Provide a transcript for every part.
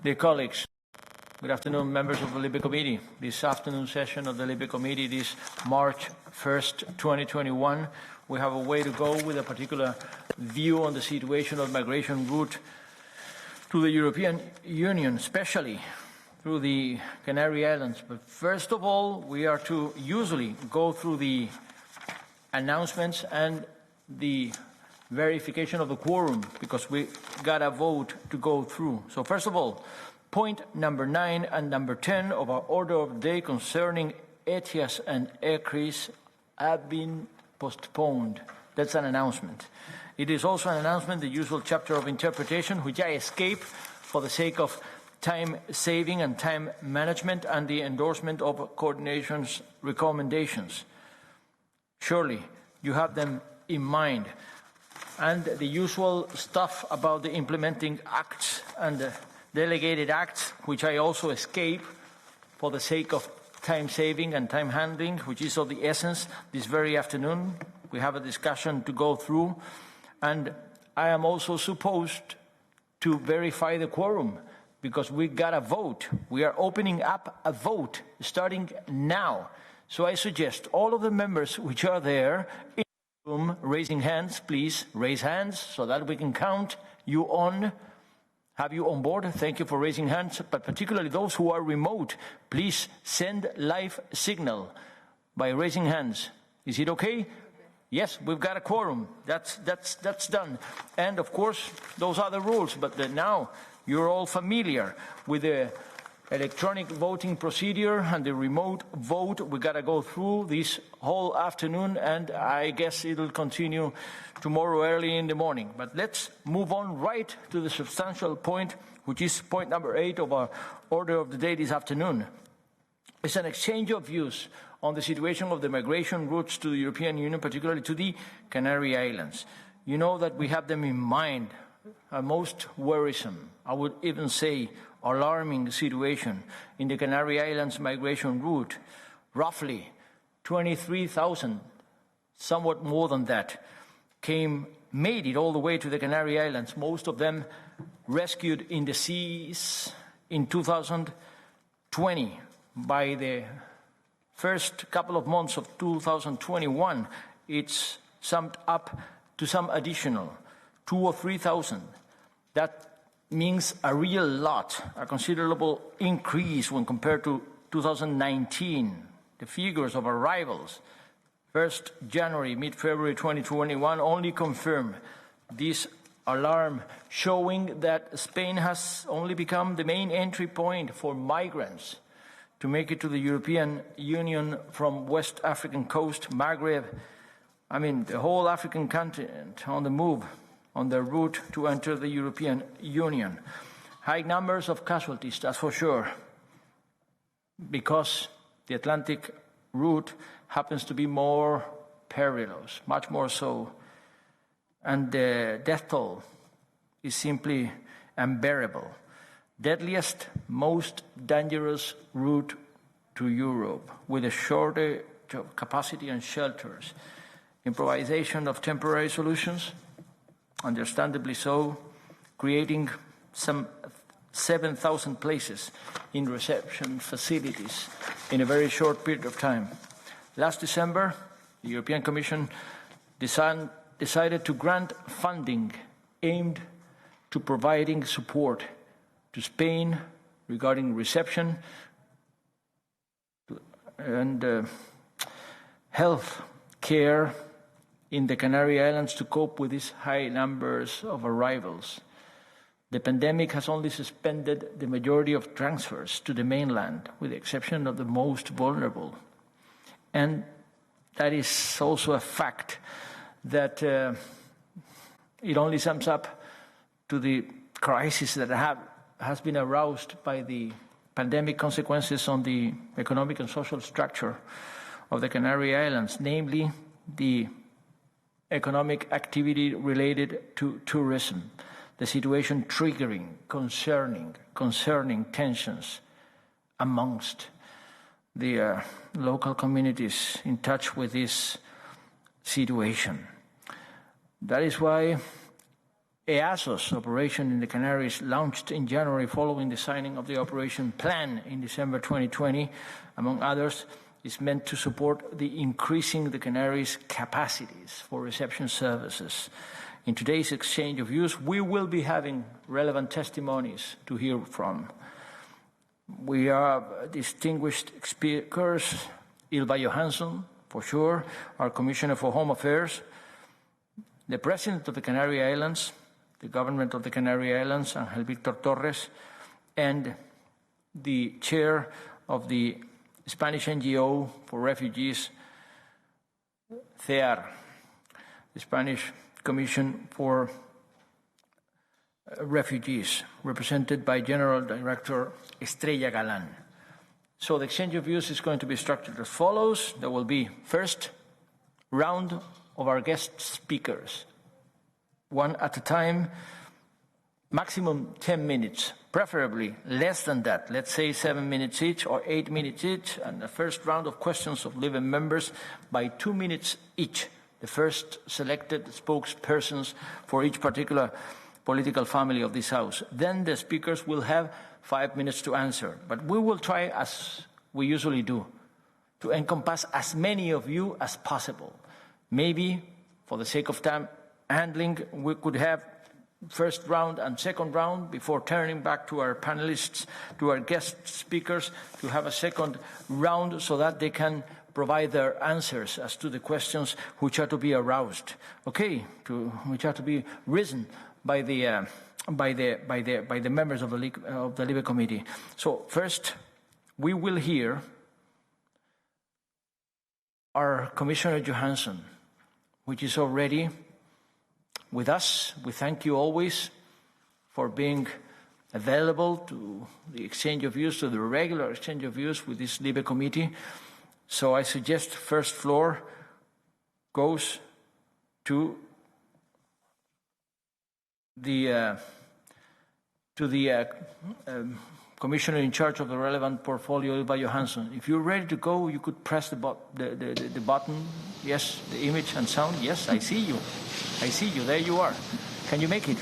Dear colleagues, good afternoon, members of the Libe Committee. This afternoon session of the Libe Committee, this March 1st, 2021, we have a way to go with a particular view on the situation of migration route to the European Union, especially through the Canary Islands. But first of all, we are to usually go through the announcements and the verification of the quorum, because we got a vote to go through. So first of all, point number 9 and number 10 of our order of the day concerning ETIAS and ECRIS have been postponed. That's an announcement. It is also an announcement, the usual chapter of interpretation, which I escape for the sake of time saving and time management and the endorsement of coordination's recommendations. Surely you have them in mind. And the usual stuff about the implementing acts and the delegated acts, which I also escape for the sake of time saving and time handling, which is of the essence. This very afternoon we have a discussion to go through, and I am also supposed to verify the quorum because we got a vote. We are opening up a vote starting now. So I suggest all of the members which are there in the room raising hands, please raise hands so that we can count you on. Have you on board? Thank you for raising hands, but particularly those who are remote, please send live signal by raising hands. Is it okay? Yes, we've got a quorum. That's done. And of course, those are the rules, but now you're all familiar with the electronic voting procedure and the remote vote. We got to go through this whole afternoon, and I guess it'll continue tomorrow early in the morning. But let's move on right to the substantial point, which is point number 8 of our order of the day this afternoon. It's an exchange of views on the situation of the migration routes to the European Union, particularly to the Canary Islands. You know that we have them in mind, a most worrisome, I would even say alarming situation in the Canary Islands migration route. Roughly 23,000, somewhat more than that, made it all the way to the Canary Islands, most of them rescued in the seas in 2020. By the first couple of months of 2021, it's summed up to some additional 2,000 or 3,000. That means a real lot, a considerable increase when compared to 2019. The figures of arrivals, 1st January, mid-February 2021, only confirm this alarm, showing that Spain has only become the main entry point for migrants to make it to the European Union from West African coast, Maghreb, the whole African continent on the move, on their route to enter the European Union. High numbers of casualties, that's for sure, because the Atlantic route happens to be more perilous, much more so, and the death toll is simply unbearable. Deadliest, most dangerous route to Europe, with a shortage of capacity and shelters, improvisation of temporary solutions, understandably so, creating some 7,000 places in reception facilities in a very short period of time. Last December, the European Commission decided to grant funding aimed to providing support to Spain regarding reception and health care in the Canary Islands to cope with these high numbers of arrivals. The pandemic has only suspended the majority of transfers to the mainland, with the exception of the most vulnerable. And that is also a fact that it only sums up to the crisis that has been aroused by the pandemic consequences on the economic and social structure of the Canary Islands, namely the economic activity related to tourism, the situation triggering concerning tensions amongst the local communities in touch with this situation. That is why EASO's operation in the Canaries, launched in January following the signing of the operation plan in December 2020, among others, is meant to support the increasing the Canaries' capacities for reception services. In today's exchange of views, we will be having relevant testimonies to hear from. We have distinguished speakers, Ylva Johansson, for sure, our Commissioner for Home Affairs, the President of the Canary Islands, the Government of the Canary Islands, Ángel Víctor Torres, and the Chair of the Spanish NGO for Refugees, CEAR, the Spanish Commission for Refugees, represented by General Director Estrella Galán. So the exchange of views is going to be structured as follows. There will be first round of our guest speakers, one at a time, maximum 10 minutes, preferably less than that. Let's say 7 minutes each or 8 minutes each, and the first round of questions of LIBE members by 2 minutes each. The first selected spokespersons for each particular political family of this House. Then the speakers will have 5 minutes to answer. But we will try, as we usually do, to encompass as many of you as possible. Maybe, for the sake of time handling, we could have first round and second round before turning back to our panelists, to our guest speakers, to have a second round so that they can provide their answers as to the questions which are to be aroused, which are to be risen by the members of the LIBE Committee. So first, we will hear our Commissioner Johansson, which is already with us. We thank you always for being available to the exchange of views, to the regular exchange of views with this LIBE Committee. So I suggest first floor goes to the Commissioner in charge of the relevant portfolio, Ylva Johansson. If you're ready to go, you could press the button. Yes, the image and sound. Yes, I see you. I see you. There you are. Can you make it?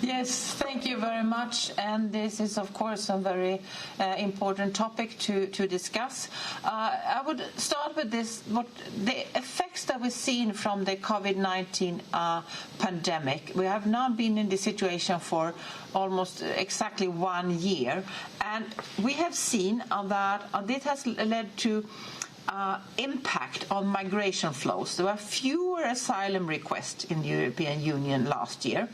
Yes, thank you very much. And this is, of course, a very important topic to discuss. I would start with this: what the effects that we've seen from the COVID-19 pandemic. We have now been in this situation for almost exactly 1 year, and we have seen that this has led to impact on migration flows. There were fewer asylum requests in the European Union last year.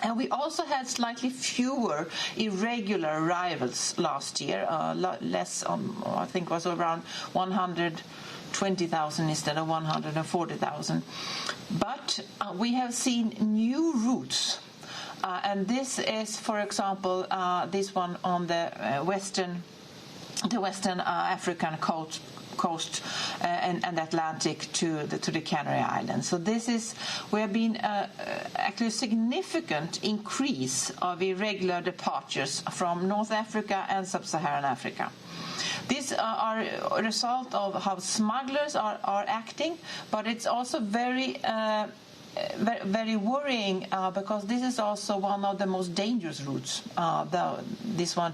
And we also had slightly fewer irregular arrivals last year, less, I think it was around 120,000 instead of 140,000. But we have seen new routes. And this is, for example, this one on the Western African coast and Atlantic to the Canary Islands. So we have been actually a significant increase of irregular departures from North Africa and Sub-Saharan Africa. These are a result of how smugglers are acting, but it's also very worrying because this is also one of the most dangerous routes, this one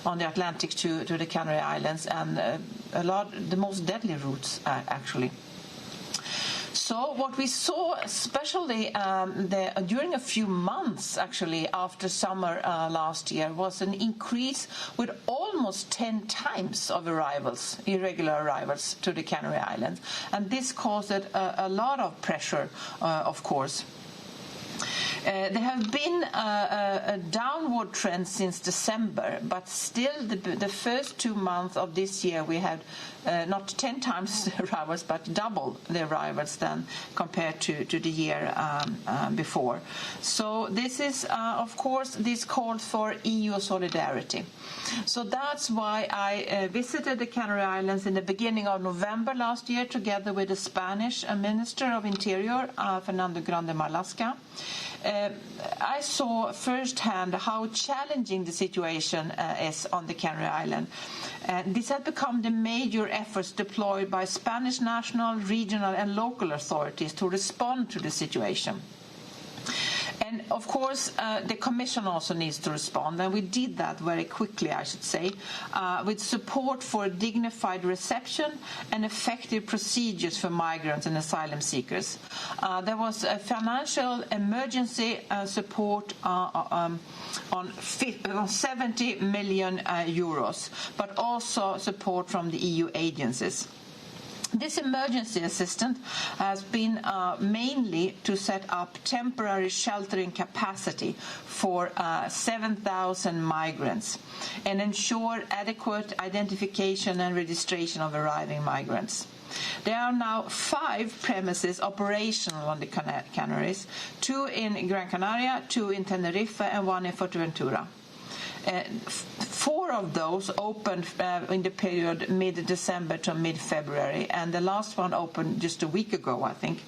on the Atlantic to the Canary Islands, and the most deadly routes actually. So what we saw, especially during a few months actually after summer last year, was an increase with almost 10 times of irregular arrivals to the Canary Islands, and this caused a lot of pressure, of course. There have been a downward trend since December, but still the first 2 months of this year we had not 10 times the arrivals, but double the arrivals than compared to the year before. So this is, of course, this calls for EU solidarity. So that's why I visited the Canary Islands in the beginning of November last year together with the Spanish Minister of Interior, Fernando Grande Marlaska. I saw firsthand how challenging the situation is on the Canary Island. This had become the major efforts deployed by Spanish national, regional and local authorities to respond to the situation. And of course, the Commission also needs to respond, and we did that very quickly, I should say, with support for dignified reception and effective procedures for migrants and asylum seekers. There was a financial emergency support on 70 million euros, but also support from the EU agencies. This emergency assistance has been mainly to set up temporary sheltering capacity for 7,000 migrants and ensure adequate identification and registration of arriving migrants. There are now 5 premises operational on the Canaries, 2 in Gran Canaria, 2 in Tenerife, and 1 in Fuerteventura. 4 of those opened in the period mid-December to mid-February, and the last one opened just a week ago, I think.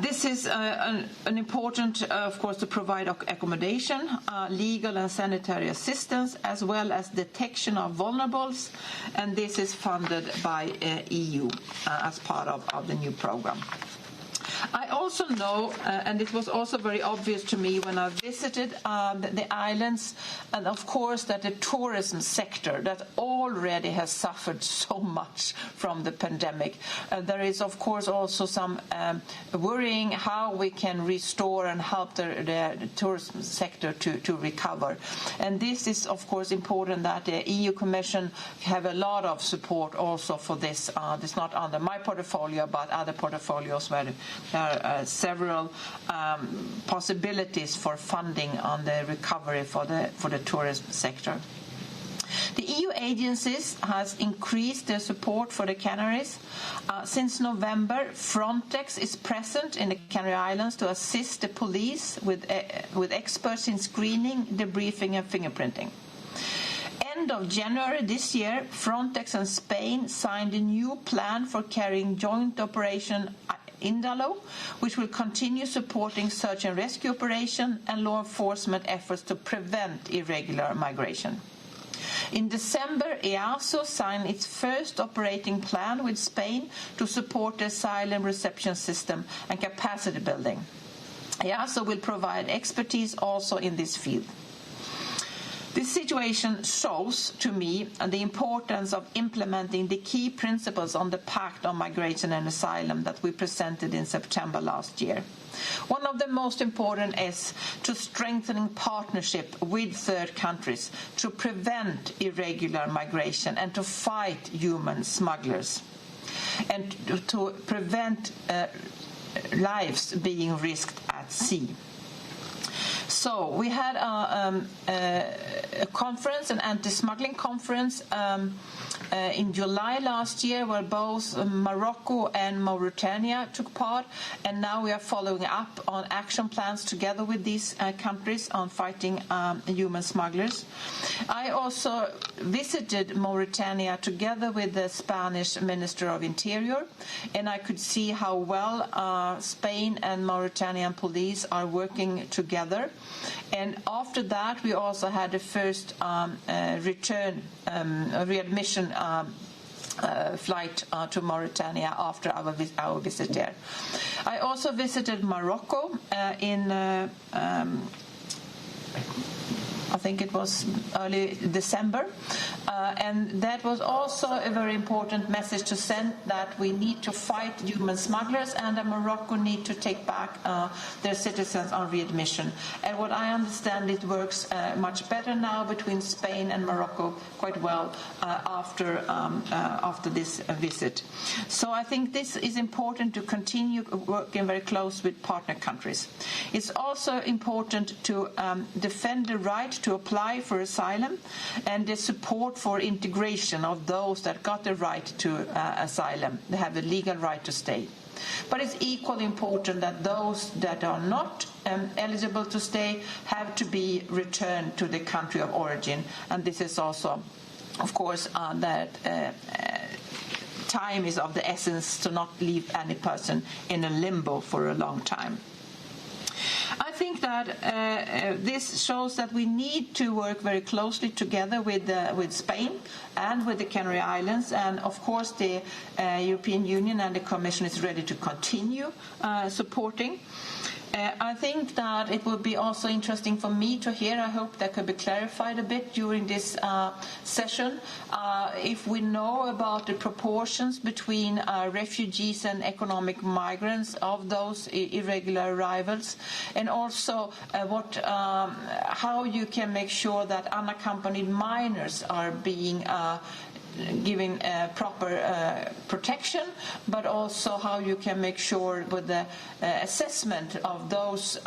This is an important, of course, to provide accommodation, legal and sanitary assistance, as well as detection of vulnerables, and this is funded by EU as part of the new program. I also know, and it was also very obvious to me when I visited the islands, and of course that the tourism sector that already has suffered so much from the pandemic. There is of course also some worrying how we can restore and help the tourism sector to recover. And this is of course important that the EU Commission have a lot of support also for this. It's not under my portfolio but other portfolios where there are several possibilities for funding on the recovery for the tourism sector. The EU agencies has increased their support for the Canaries. Since November, Frontex is present in the Canary Islands to assist the police with experts in screening, debriefing and fingerprinting. End of January this year, Frontex and Spain signed a new plan for carrying joint operation Indalo, which will continue supporting search and rescue operation and law enforcement efforts to prevent irregular migration. In December, EASO signed its first operating plan with Spain to support the asylum reception system and capacity building. EASO will provide expertise also in this field. This situation shows to me the importance of implementing the key principles on the Pact on Migration and Asylum that we presented in September last year. One of the most important is to strengthening partnership with third countries to prevent irregular migration and to fight human smugglers and to prevent lives being risked at sea. So we had a conference, an anti-smuggling conference in July last year where both Morocco and Mauritania took part, and now we are following up on action plans together with these countries on fighting human smugglers. I also visited Mauritania together with the Spanish Minister of Interior, and I could see how well Spain and Mauritanian police are working together. And after that, we also had the first readmission flight to Mauritania after our visit there. I also visited Morocco in I think it was early December, and that was also a very important message to send, that we need to fight human smugglers and that Morocco need to take back their citizens on readmission. And what I understand, it works much better now between Spain and Morocco quite well after this visit. So I think this is important to continue working very close with partner countries. It's also important to defend the right to apply for asylum and the support for integration of those that got the right to asylum. They have the legal right to stay. But it's equally important that those that are not eligible to stay have to be returned to the country of origin. And this is also, of course, that time is of the essence to not leave any person in a limbo for a long time. I think that this shows that we need to work very closely together with Spain and with the Canary Islands, and of course the European Union and the Commission is ready to continue supporting. I think that it would be also interesting for me to hear. I hope that could be clarified a bit during this session. If we know about the proportions between refugees and economic migrants of those irregular arrivals, and also how you can make sure that unaccompanied minors are being giving proper protection, but also how you can make sure with the assessment of those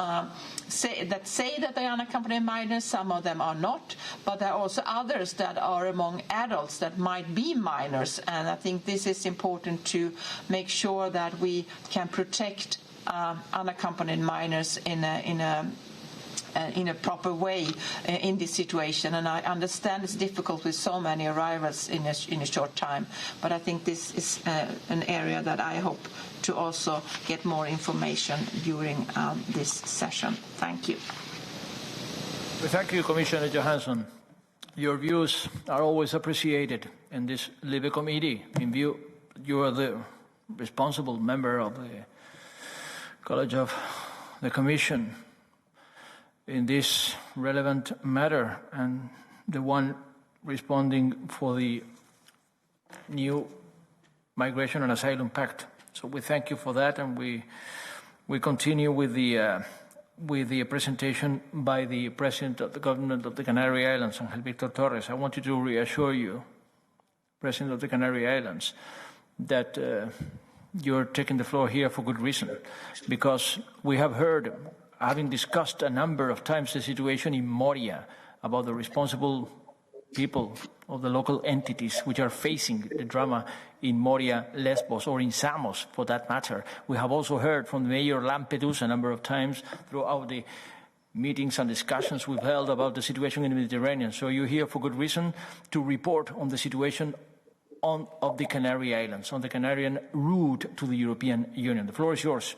say that they are unaccompanied minors. Some of them are not, but there are also others that are among adults that might be minors, and I think this is important to make sure that we can protect unaccompanied minors in a proper way in this situation. And I understand it's difficult with so many arrivals in a short time, but I think this is an area that I hope to also get more information during this session. Thank you. Thank you, Commissioner Johansson. Your views are always appreciated in this Libe Committee. You are the responsible member of the College of the Commission in this relevant matter, and the one responding for the new Migration and Asylum Pact. So we thank you for that, and we continue with the presentation by the President of the Government of the Canary Islands, Ángel Víctor Torres. I wanted to reassure you, President of the Canary Islands, that you're taking the floor here for good reason, because we have heard, having discussed a number of times the situation in Moria, about the responsible people of the local entities which are facing the drama in Moria, Lesbos, or in Samos, for that matter. We have also heard from Mayor Lampedusa a number of times throughout the meetings and discussions we've held about the situation in the Mediterranean. So you're here for good reason to report on the situation of the Canary Islands, on the Canarian route to the European Union. The floor is yours.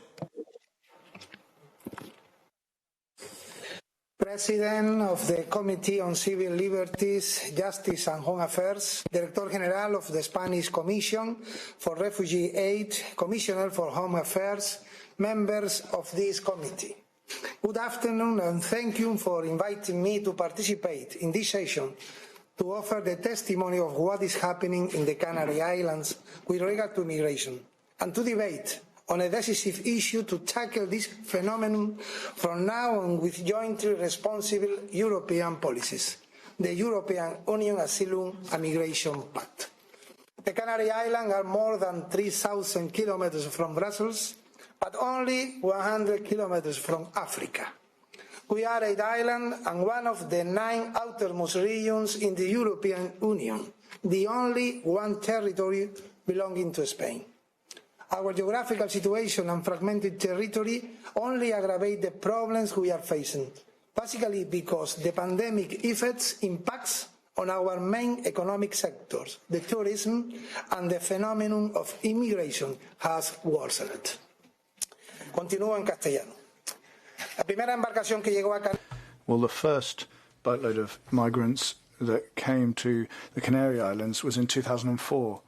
President of the Committee on Civil Liberties, Justice and Home Affairs, Director General of the Spanish Commission for Refugee Aid, Commissioner for Home Affairs, members of this committee. Good afternoon, and thank you for inviting me to participate in this session to offer the testimony of what is happening in the Canary Islands with regard to migration, and to debate on a decisive issue to tackle this phenomenon from now on with jointly responsible European policies, the European Union Asylum and Migration Pact. The Canary Islands are more than 3,000 kilometers from Brussels, but only 100 kilometers from Africa. We are an island and one of the 9 outermost regions in the European Union, the only one territory belonging to Spain. Our geographical situation and fragmented territory only aggravate the problems we are facing, basically because the pandemic effects impacts on our main economic sectors, the tourism, and the phenomenon of immigration has worsened. Continúo en castellano. La primera embarcación que llegó a Well, the first boatload of migrants that came to the Canary Islands was in 2004.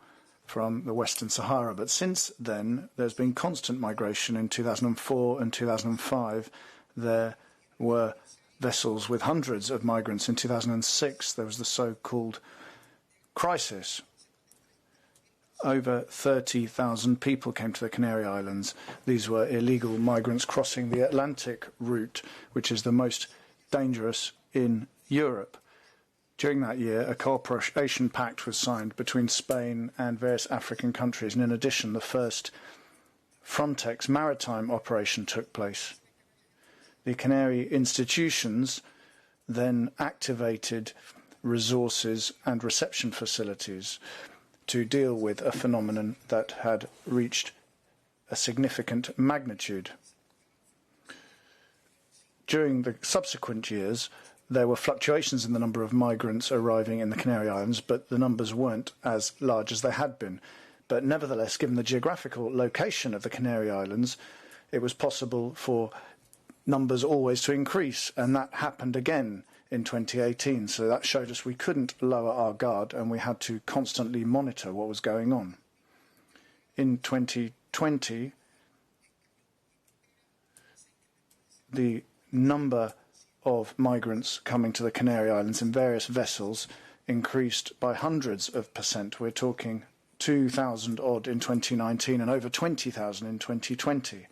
From the Western Sahara, but since then there's been constant migration. In 2004 and 2005 there were vessels with hundreds of migrants. In 2006 there was the so-called crisis. Over 30,000 people came to the Canary Islands. These were illegal migrants crossing the Atlantic route, which is the most dangerous in Europe. During that year, a cooperation pact was signed between Spain and various African countries, and in addition, the first Frontex maritime operation took place. The Canary institutions then activated resources and reception facilities to deal with a phenomenon that had reached a significant magnitude. During the subsequent years, there were fluctuations in the number of migrants arriving in the Canary Islands, but the numbers weren't as large as they had been. But nevertheless, given the geographical location of the Canary Islands, it was possible for numbers always to increase, and that happened again in 2018. So that showed us we couldn't lower our guard, and we had to constantly monitor what was going on. In 2020, the number of migrants coming to the Canary Islands in various vessels increased by hundreds of percent. We're talking 2,000 odd in 2019 and over 20,000 in 2020.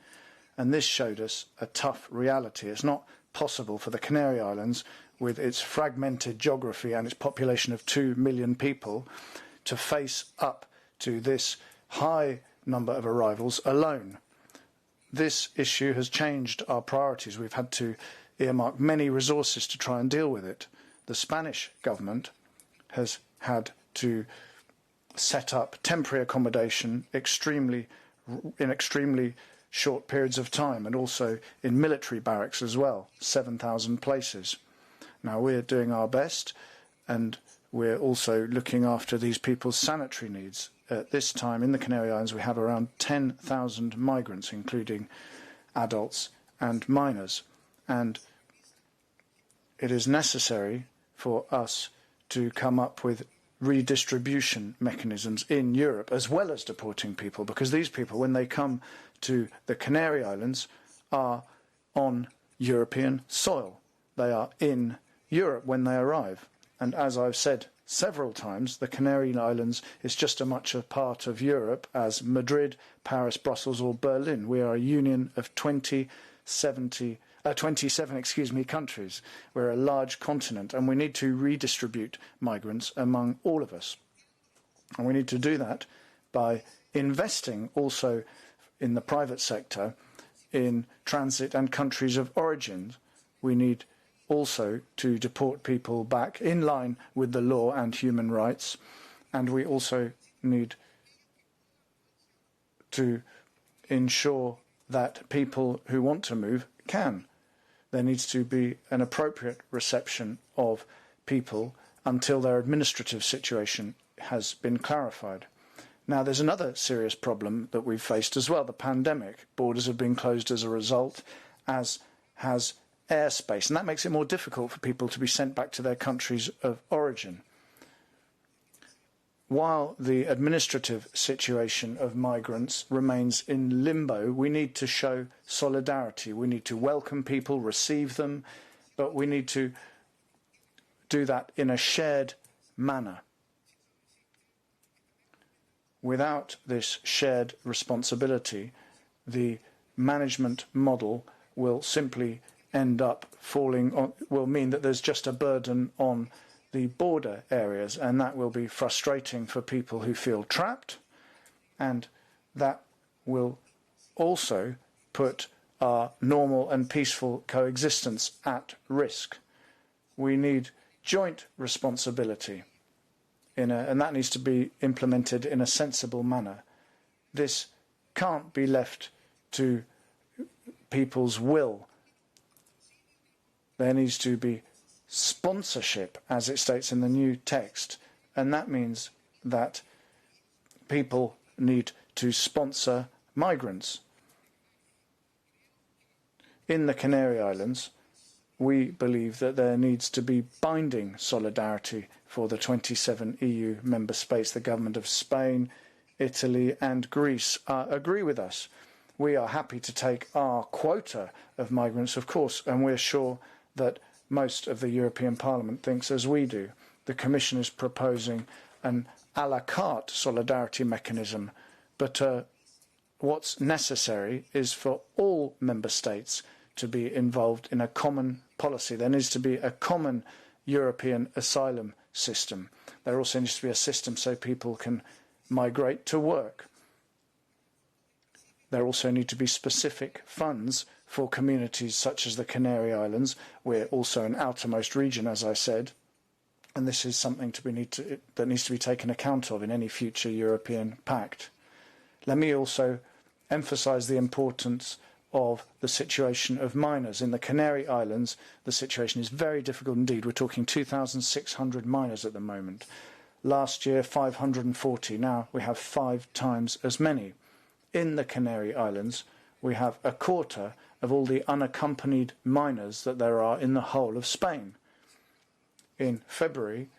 And this showed us a tough reality. It's not possible for the Canary Islands, with its fragmented geography and its population of 2 million people, to face up to this high number of arrivals alone. This issue has changed our priorities. We've had to earmark many resources to try and deal with it. The Spanish government has had to set up temporary accommodation in extremely short periods of time, and also in military barracks as well, 7,000 places. Now, we're doing our best, and we're also looking after these people's sanitary needs. At this time in the Canary Islands, we have around 10,000 migrants, including adults and minors. And it is necessary for us to come up with redistribution mechanisms in Europe, as well as deporting people, because these people, when they come to the Canary Islands, are on European soil. They are in Europe when they arrive. And as I've said several times, the Canary Islands is just as much a part of Europe as Madrid, Paris, Brussels or Berlin. We are a union of 27 countries. We're a large continent, and we need to redistribute migrants among all of us. And we need to do that by investing also in the private sector, in transit and countries of origin. We need also to deport people back in line with the law and human rights. And we also need to ensure that people who want to move can. There needs to be an appropriate reception of people until their administrative situation has been clarified. Now, there's another serious problem that we've faced as well, the pandemic. Borders have been closed as a result, as has airspace, and that makes it more difficult for people to be sent back to their countries of origin. While the administrative situation of migrants remains in limbo, we need to show solidarity. We need to welcome people, receive them, but we need to do that in a shared manner. Without this shared responsibility, the management model will simply end up will mean that there's just a burden on the border areas, and that will be frustrating for people who feel trapped, and that will also put our normal and peaceful coexistence at risk. We need joint responsibility, and that needs to be implemented in a sensible manner. This can't be left to people's will. There needs to be sponsorship, as it states in the new text, and that means that people need to sponsor migrants. In the Canary Islands, we believe that there needs to be binding solidarity for the 27 EU member states. The government of Spain, Italy and Greece agree with us. We are happy to take our quota of migrants, of course, and we're sure that most of the European Parliament thinks as we do. The Commission is proposing an à la carte solidarity mechanism, but what's necessary is for all member states to be involved in a common policy. There needs to be a common European asylum system. There also needs to be a system so people can migrate to work. There also need to be specific funds for communities such as the Canary Islands. We're also an outermost region, as I said, and this is something that needs to be taken account of in any future European pact. Let me also emphasise the importance of the situation of minors. In the Canary Islands, the situation is very difficult indeed. We're talking 2,600 minors at the moment. Last year, 540. Now we have 5 times as many. In the Canary Islands, we have a quarter of all the unaccompanied minors that there are in the whole of Spain. In February,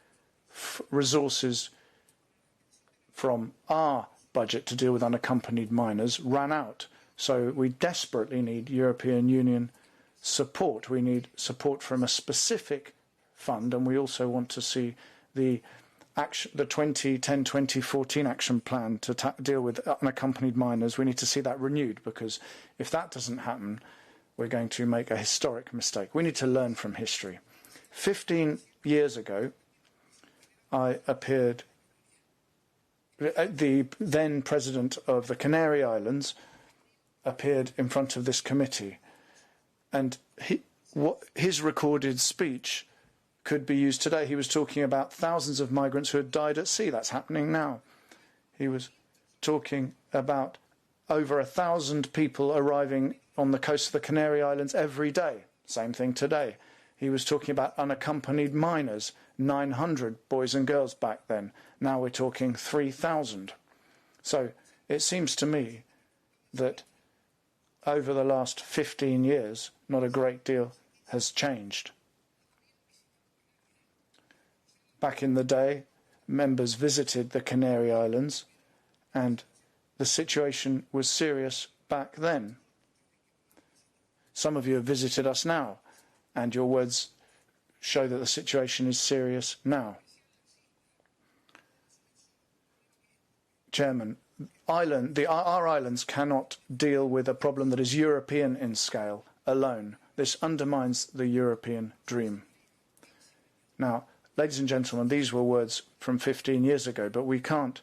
resources from our budget to deal with unaccompanied minors ran out. So we desperately need European Union support. We need support from a specific fund, and we also want to see the 2010-2014 action plan to deal with unaccompanied minors. We need to see that renewed, because if that doesn't happen, we're going to make a historic mistake. We need to learn from history. 15 years ago, I appeared, the then president of the Canary Islands appeared in front of this committee, and his recorded speech could be used today. He was talking about thousands of migrants who had died at sea. That's happening now. He was talking about over 1,000 people arriving on the coast of the Canary Islands every day. Same thing today. He was talking about unaccompanied minors, 900 boys and girls back then. Now we're talking 3,000. So it seems to me that over the last 15 years, not a great deal has changed. Back in the day, members visited the Canary Islands, and the situation was serious back then. Some of you have visited us now, and your words show that the situation is serious now. Chairman, our islands cannot deal with a problem that is European in scale alone. This undermines the European dream. Now, ladies and gentlemen, these were words from 15 years ago, but we can't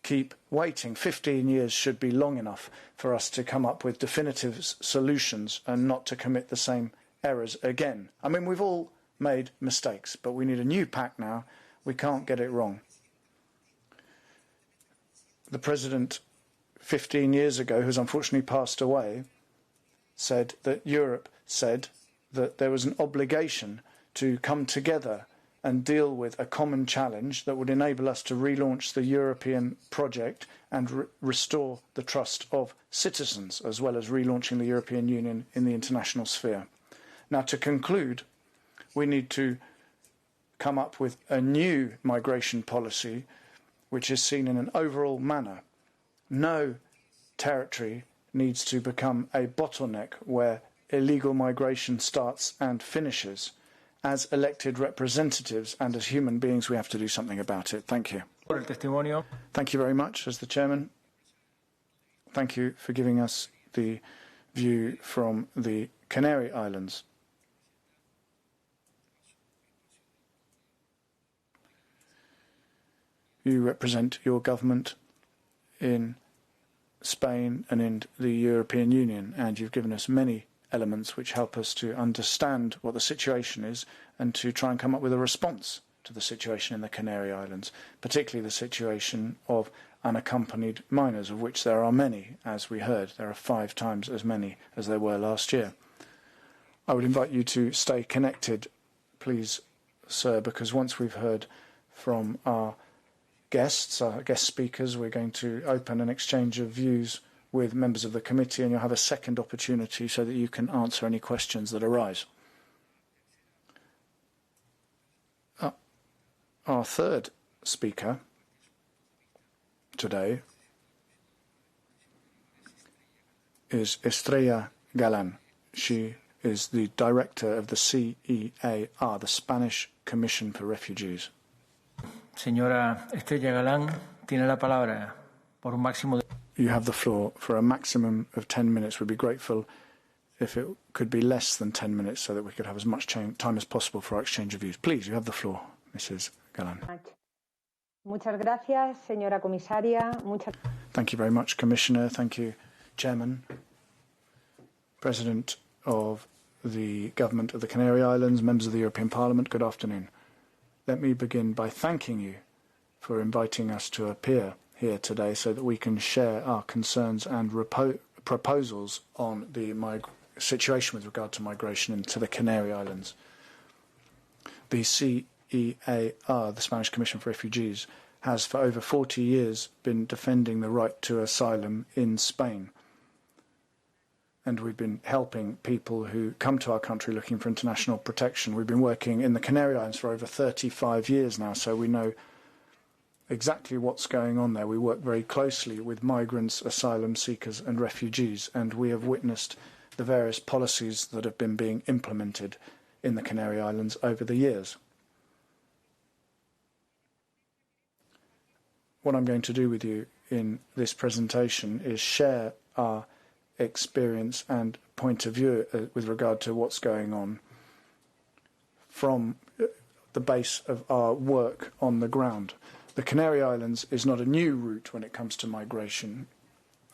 keep waiting. 15 years should be long enough for us to come up with definitive solutions and not to commit the same errors again. I mean, we've all made mistakes, but we need a new pact now. We can't get it wrong. The president 15 years ago, who's unfortunately passed away, said that Europe said that there was an obligation to come together and deal with a common challenge that would enable us to relaunch the European project and restore the trust of citizens, as well as relaunching the European Union in the international sphere. Now, to conclude, we need to come up with a new migration policy which is seen in an overall manner. No territory needs to become a bottleneck where illegal migration starts and finishes. As elected representatives and as human beings, we have to do something about it. Thank you. Thank you very much, as the chairman. Thank you for giving us the view from the Canary Islands. You represent your government in Spain and in the European Union, and you've given us many elements which help us to understand what the situation is and to try and come up with a response to the situation in the Canary Islands, particularly the situation of unaccompanied minors, of which there are many. As we heard, there are 5 times as many as there were last year. I would invite you to stay connected, please, sir, because once we've heard from our guest speakers, we're going to open an exchange of views with members of the committee, and you'll have a second opportunity so that you can answer any questions that arise. Our third speaker today is Estrella Galán. She is the director of the CEAR, the Spanish Commission for Refugees. Señora Estrella Galán, tiene la palabra por un máximo de... You have the floor for a maximum of 10 minutes. We'd be grateful if it could be less than 10 minutes so that we could have as much time as possible for our exchange of views. Please, you have the floor, Mrs. Galán. Muchas gracias, señora comisaria. Thank you very much, Commissioner. Thank you, Chairman, President of the Government of the Canary Islands, members of the European Parliament. Good afternoon. Let me begin by thanking you for inviting us to appear here today so that we can share our concerns and proposals on the situation with regard to migration into the Canary Islands. The CEAR, the Spanish Commission for Refugees, has for over 40 years been defending the right to asylum in Spain. And we've been helping people who come to our country looking for international protection. We've been working in the Canary Islands for over 35 years now, so we know exactly what's going on there. We work very closely with migrants, asylum seekers and refugees, and we have witnessed the various policies that have been being implemented in the Canary Islands over the years. What I'm going to do with you in this presentation is share our experience and point of view with regard to what's going on from the base of our work on the ground. The Canary Islands is not a new route when it comes to migration,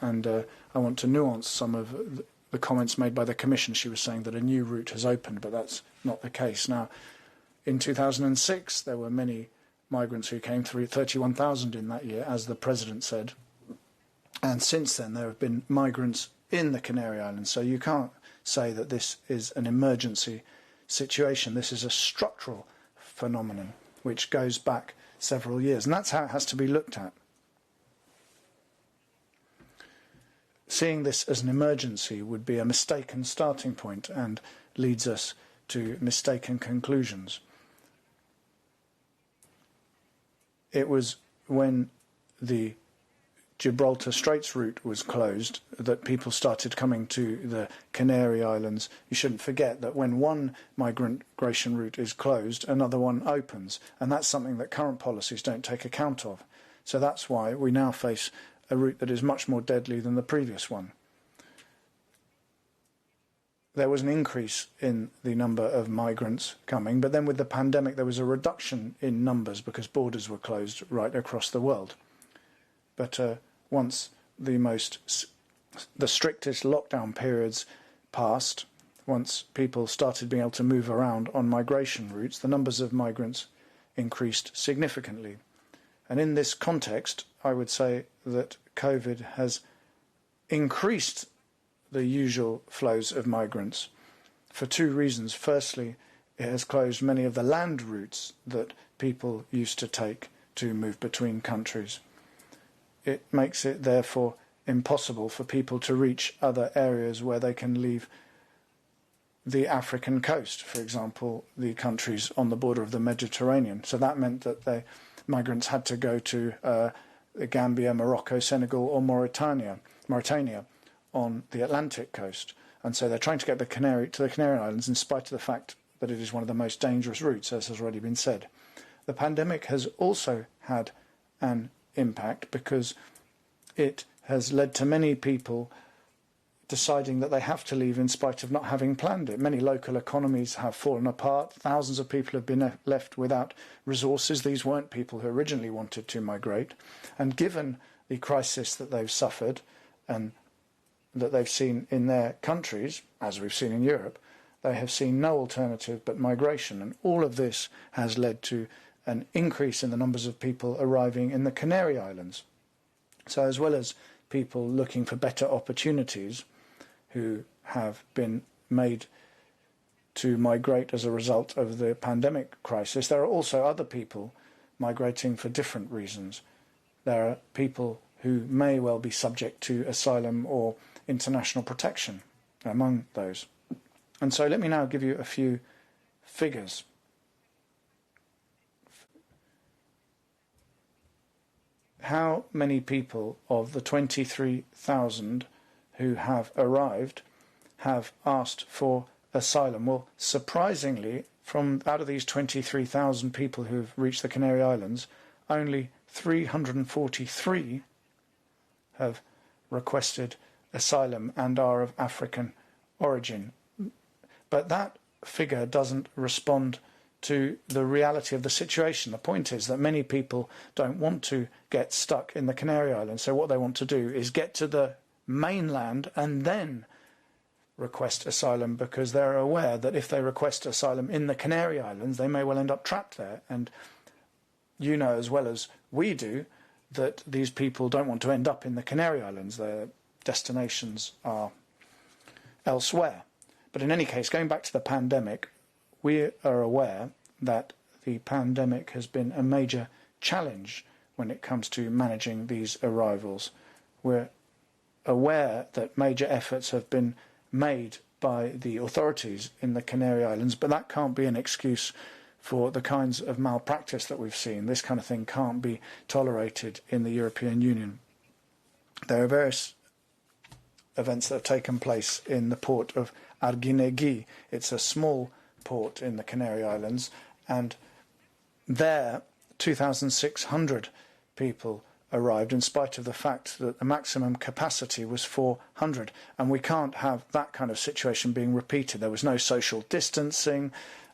and I want to nuance some of the comments made by the Commission. She was saying that a new route has opened, but that's not the case. Now, in 2006, there were many migrants who came through, 31,000 in that year, as the President said. And since then, there have been migrants in the Canary Islands. So you can't say that this is an emergency situation. This is a structural phenomenon which goes back several years. And that's how it has to be looked at. Seeing this as an emergency would be a mistaken starting point and leads us to mistaken conclusions. It was when the Gibraltar Straits route was closed that people started coming to the Canary Islands. You shouldn't forget that when one migration route is closed, another one opens, and that's something that current policies don't take account of. So that's why we now face a route that is much more deadly than the previous one. There was an increase in the number of migrants coming, but then with the pandemic there was a reduction in numbers because borders were closed right across the world. But once the strictest lockdown periods passed, once people started being able to move around on migration routes, the numbers of migrants increased significantly. And in this context, I would say that COVID has increased the usual flows of migrants for two reasons. Firstly, it has closed many of the land routes that people used to take to move between countries. It makes it therefore impossible for people to reach other areas where they can leave the African coast, for example, the countries on the border of the Mediterranean. So that meant that migrants had to go to Gambia, Morocco, Senegal or Mauritania on the Atlantic coast. And so they're trying to get to the Canary Islands in spite of the fact that it is one of the most dangerous routes, as has already been said. The pandemic has also had an impact because it has led to many people deciding that they have to leave in spite of not having planned it. Many local economies have fallen apart. Thousands of people have been left without resources. These weren't people who originally wanted to migrate. And given the crisis that they've suffered and that they've seen in their countries, as we've seen in Europe, they have seen no alternative but migration. And all of this has led to an increase in the numbers of people arriving in the Canary Islands. So as well as people looking for better opportunities who have been made to migrate as a result of the pandemic crisis, there are also other people migrating for different reasons. There are people who may well be subject to asylum or international protection among those. And so let me now give you a few figures. How many people of the 23,000 who have arrived have asked for asylum? Well, surprisingly, out of these 23,000 people who have reached the Canary Islands, only 343 have requested asylum and are of African origin. But that figure doesn't respond to the reality of the situation. The point is that many people don't want to get stuck in the Canary Islands. So what they want to do is get to the mainland and then request asylum, because they're aware that if they request asylum in the Canary Islands, they may well end up trapped there. And you know as well as we do that these people don't want to end up in the Canary Islands. Their destinations are elsewhere. But in any case, going back to the pandemic, we are aware that the pandemic has been a major challenge when it comes to managing these arrivals. We're aware that major efforts have been made by the authorities in the Canary Islands, but that can't be an excuse for the kinds of malpractice that we've seen. This kind of thing can't be tolerated in the European Union. There are various events that have taken place in the port of Arguinegui. It's a small port in the Canary Islands, and there 2,600 people arrived in spite of the fact that the maximum capacity was 400, and we can't have that kind of situation being repeated. There was no social distancing,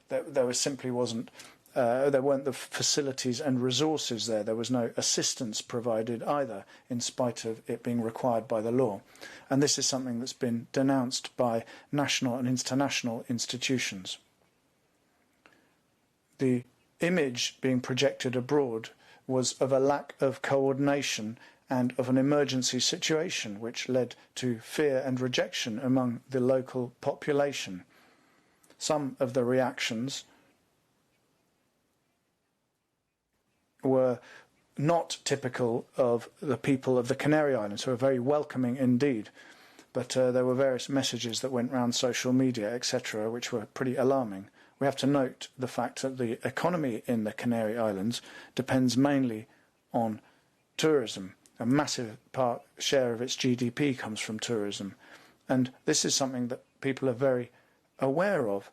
there simply wasn't, there weren't the facilities and resources there. There was no assistance provided either, in spite of it being required by the law. And this is something that's been denounced by national and international institutions. The image being projected abroad was of a lack of coordination and of an emergency situation, which led to fear and rejection among the local population. Some of the reactions were not typical of the people of the Canary Islands, who are very welcoming indeed. But there were various messages that went around social media, etc., which were pretty alarming. We have to note the fact that the economy in the Canary Islands depends mainly on tourism. A massive share of its GDP comes from tourism. And this is something that people are very aware of.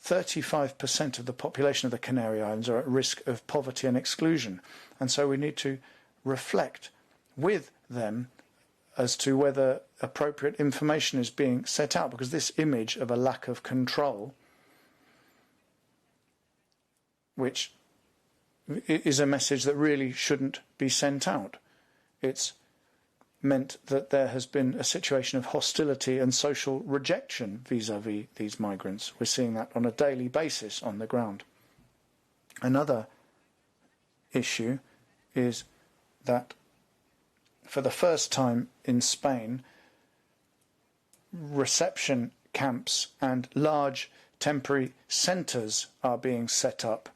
35% of the population of the Canary Islands are at risk of poverty and exclusion. And so we need to reflect with them as to whether appropriate information is being set out, because this image of a lack of control, which is a message that really shouldn't be sent out. It's meant that there has been a situation of hostility and social rejection vis-à-vis these migrants. We're seeing that on a daily basis on the ground. Another issue is that for the first time in Spain, reception camps and large temporary centres are being set up,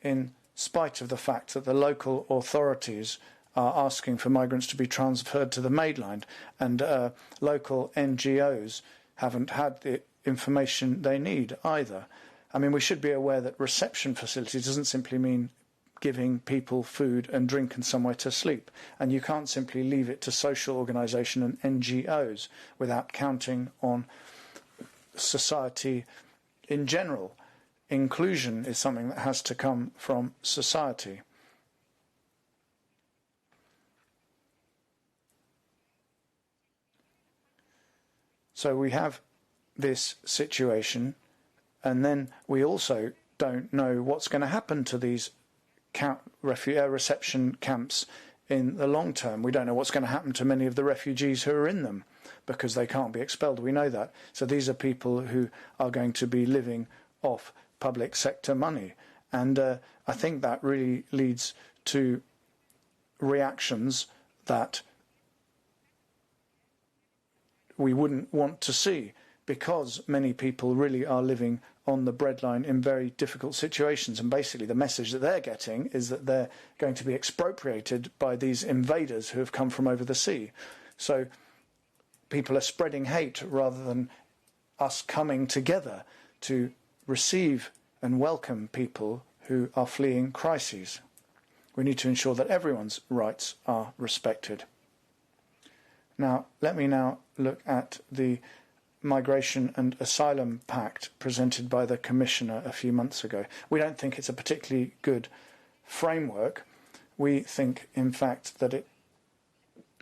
in spite of the fact that the local authorities are asking for migrants to be transferred to the mainland, and local NGOs haven't had the information they need either. I mean, we should be aware that reception facilities doesn't simply mean giving people food and drink and somewhere to sleep. And you can't simply leave it to social organisation and NGOs without counting on society in general. Inclusion is something that has to come from society. So we have this situation, and then we also don't know what's going to happen to these reception camps in the long term. We don't know what's going to happen to many of the refugees who are in them, because they can't be expelled. We know that. So these are people who are going to be living off public sector money. And I think that really leads to reactions that we wouldn't want to see, because many people really are living on the breadline in very difficult situations. And basically the message that they're getting is that they're going to be expropriated by these invaders who have come from over the sea. So people are spreading hate rather than us coming together to receive and welcome people who are fleeing crises. We need to ensure that everyone's rights are respected. Now, let me now look at the Migration and Asylum Pact presented by the Commissioner a few months ago. We don't think it's a particularly good framework. We think, in fact, that it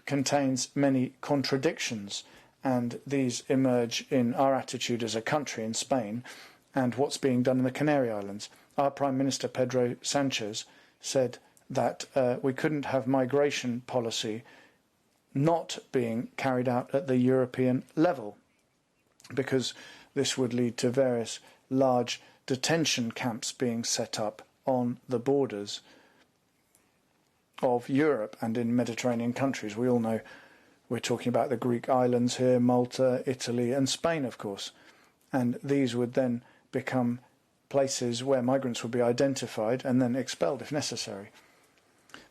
contains many contradictions, and these emerge in our attitude as a country in Spain and what's being done in the Canary Islands. Our Prime Minister, Pedro Sánchez, said that we couldn't have migration policy not being carried out at the European level, because this would lead to various large detention camps being set up on the borders of Europe and in Mediterranean countries. We all know we're talking about the Greek islands here, Malta, Italy and Spain, of course. And these would then become places where migrants would be identified and then expelled if necessary.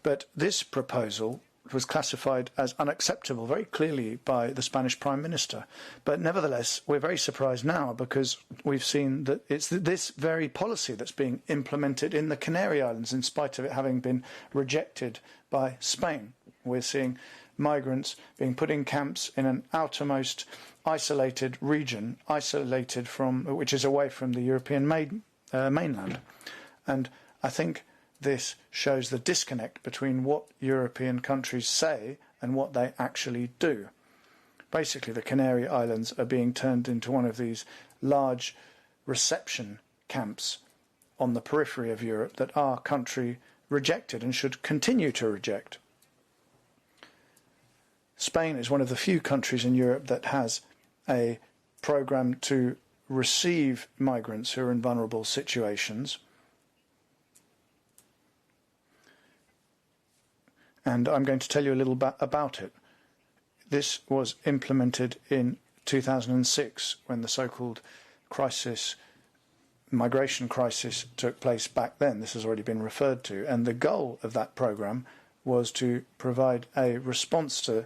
But this proposal was classified as unacceptable very clearly by the Spanish Prime Minister. But nevertheless, we're very surprised now, because we've seen that it's this very policy that's being implemented in the Canary Islands, in spite of it having been rejected by Spain. We're seeing migrants being put in camps in an outermost isolated region, isolated from, which is away from the European mainland. And I think this shows the disconnect between what European countries say and what they actually do. Basically, the Canary Islands are being turned into one of these large reception camps on the periphery of Europe that our country rejected and should continue to reject. Spain is one of the few countries in Europe that has a program to receive migrants who are in vulnerable situations. And I'm going to tell you a little bit about it. This was implemented in 2006 when the so-called migration crisis took place back then. This has already been referred to. And the goal of that program was to provide a response to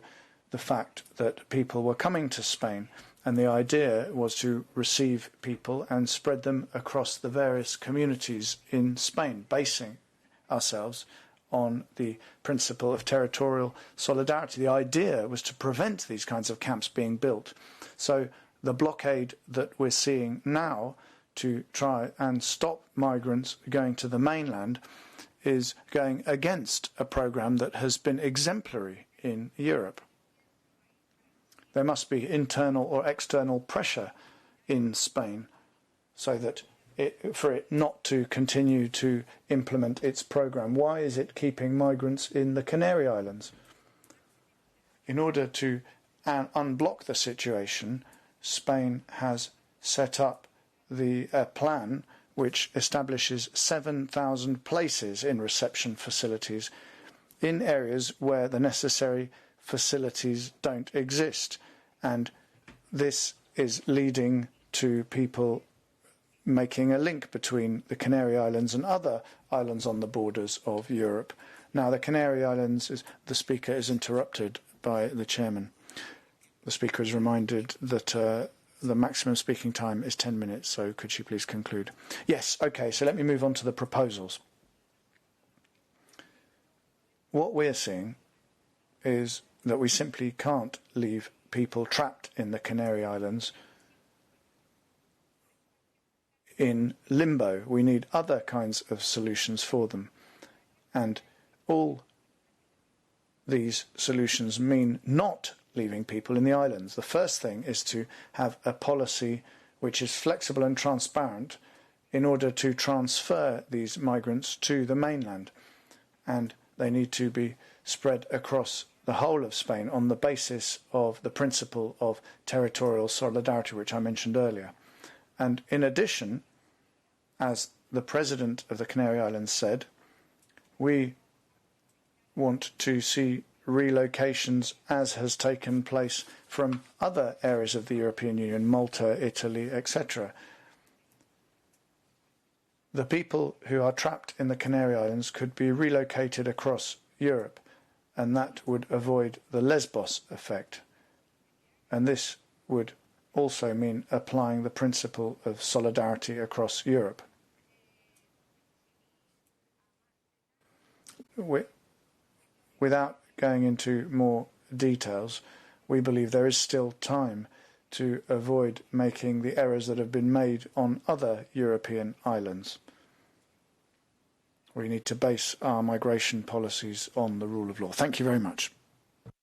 the fact that people were coming to Spain. And the idea was to receive people and spread them across the various communities in Spain, basing ourselves on the principle of territorial solidarity. The idea was to prevent these kinds of camps being built. So the blockade that we're seeing now to try and stop migrants going to the mainland is going against a program that has been exemplary in Europe. There must be internal or external pressure in Spain so that for it not to continue to implement its program. Why is it keeping migrants in the Canary Islands? In order to unblock the situation, Spain has set up the plan which establishes 7,000 places in reception facilities in areas where the necessary facilities don't exist. And this is leading to people making a link between the Canary Islands and other islands on the borders of Europe. Now, the Canary Islands, the speaker is interrupted by the chairman. The speaker is reminded that the maximum speaking time is 10 minutes, so could she please conclude? Yes, okay, so let me move on to the proposals. What we're seeing is that we simply can't leave people trapped in the Canary Islands in limbo. We need other kinds of solutions for them. And all these solutions mean not leaving people in the islands. The first thing is to have a policy which is flexible and transparent in order to transfer these migrants to the mainland. And they need to be spread across the whole of Spain on the basis of the principle of territorial solidarity, which I mentioned earlier. And in addition, as the President of the Canary Islands said, we want to see relocations as has taken place from other areas of the European Union, Malta, Italy, etc. The people who are trapped in the Canary Islands could be relocated across Europe, and that would avoid the Lesbos effect. And this would also mean applying the principle of solidarity across Europe. Without going into more details, we believe there is still time to avoid making the errors that have been made on other European islands. We need to base our migration policies on the rule of law. Thank you very much.